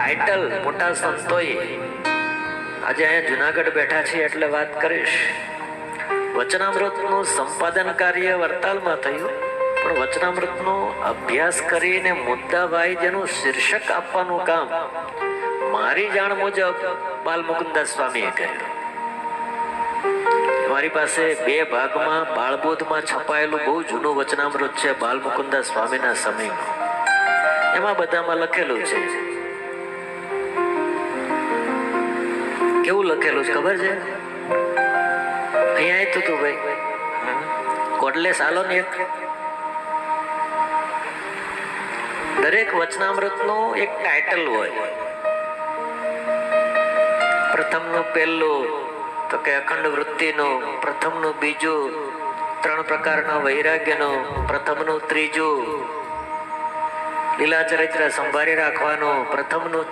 Title મોટા સંતોએ આજે અહીંયા જુનાગઢ બેઠા છે એટલે વાત કરીશ. વચનામૃતનું સંપાદન કાર્ય વડતાલમાં થયું, પણ વચનામૃતનો અભ્યાસ કરીને મુદ્દાભાઈ જેનું શીર્ષક આપવાનું કામ મારી જાણ મુજબ બાલમુકુદાસ સ્વામીએ કર્યું. મારી પાસે 2 ભાગમાં બાળબોધમાં છપાયેલું બહુ જૂનું વચનામૃત છે બાલમુકુદાસ સ્વામીના સમયમાં. એમાં બધામાં લખેલું છે. કેવું લખેલું છે ખબર છે? અહીંયા આવ્યું તું ભાઈ કોટલેસ આલો ને એક. દરેક વચનામૃતનું એક ટાઇટલ હોય. પ્રથમનું પહેલું તો કે અખંડ વૃત્તિનું, પ્રથમનું બીજું 3 પ્રકારના વૈરાગ્યનું, પ્રથમનું ત્રીજું લીલા ચરિત્ર સંભાળી રાખવાનું, પ્રથમનું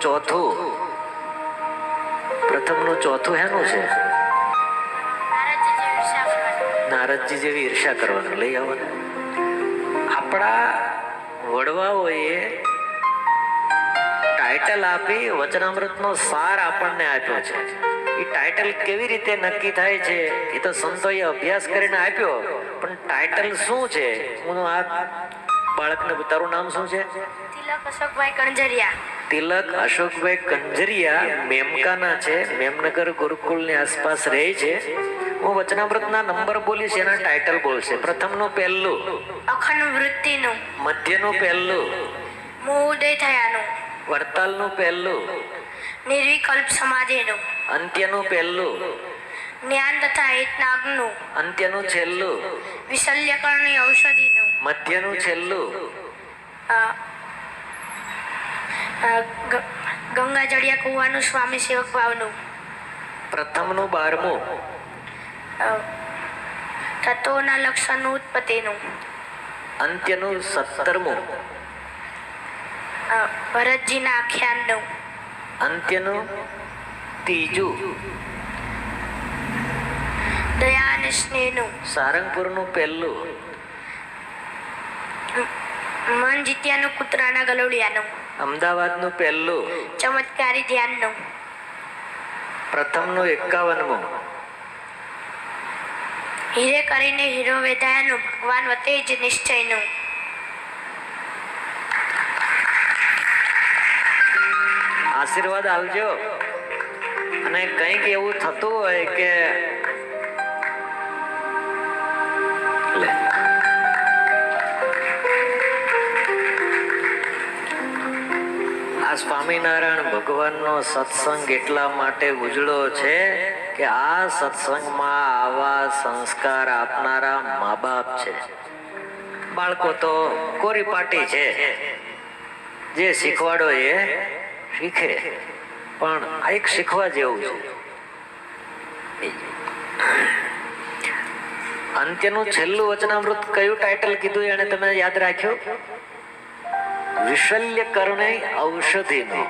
ચોથું હેનું છે? નારદજી જેવી ઈર્ષા કરવાનું. લઈ આવવાનું. આપણા વડવાઓએ ટાઇટલ આપી વચનામૃતનો સાર આપણને આપ્યો છે. એ ટાઇટલ કેવી રીતે નક્કી થાય છે એ તો સંતોએ અભ્યાસ કરીને આપ્યો, પણ ટાઇટલ શું છે? હું આ બાળકને, તારું નામ શું છે? તિલક અશોકભાઈ કંજરિયા. તિલક અશોકભાઈ કંજરિયા મેમકાના છે, મેમનગર ગુરુકુળની આસપાસ રહે છે. હું વચનામૃતના નંબર બોલીશ, એના ટાઇટલ બોલશે. પ્રથમનું પહેલું અખંડ વૃત્તિનું, મધ્યનું પહેલું મોહ ઉદય થયાનું, વડતાલનું પહેલું નિર્વિકલ્પ સમાધિનું, અંત્યનું પહેલું જ્ઞાન તથા હિતનાગનું, અંત્યનું છેલ્લું વિશલ્યકરણની ઔષધિનું, મધ્યનું છેલ્લું ગંગા જળિયા કુવાનું સ્વામી સેવક ભાવનું, પ્રથમનું 12મું તત્વોના લક્ષણનું ઉત્પત્તિનું, અંત્યનું 17મું ભરતજીના આખ્યાનનું, અંત્યનું 3જું દયા અને સ્નેહનું, સારંગપુરનું પહેલું મન જીત્યાનું કૂતરાના ગલોડિયાનું, અમદાવાદનું પહેલું ચમત્કારી ધ્યાનનું, પ્રથમનું 51મું હીરે કરીને હીરો વેધાયાનું, ભગવાન વતે જ નિશ્ચયનું. આશીર્વાદ આવજો. અને કંઈક એવું થતું હોય કે આ સ્વામિનારાયણ ભગવાનનો સત્સંગ એટલા માટે ઉજળો છે કે આ સત્સંગમાં આવા સંસ્કાર આપનારા મા બાપ છે. બાળકો તો કોરી પાટી છે, જે શીખવાડો એ શીખે, પણ આ એક શીખવા જેવું છે. અંત્યનું છેલ્લું વચનામૃત કયું ટાઇટલ કીધું એને તમે યાદ રાખ્યું? વિશલ્ય કરણે ઔષધિનું.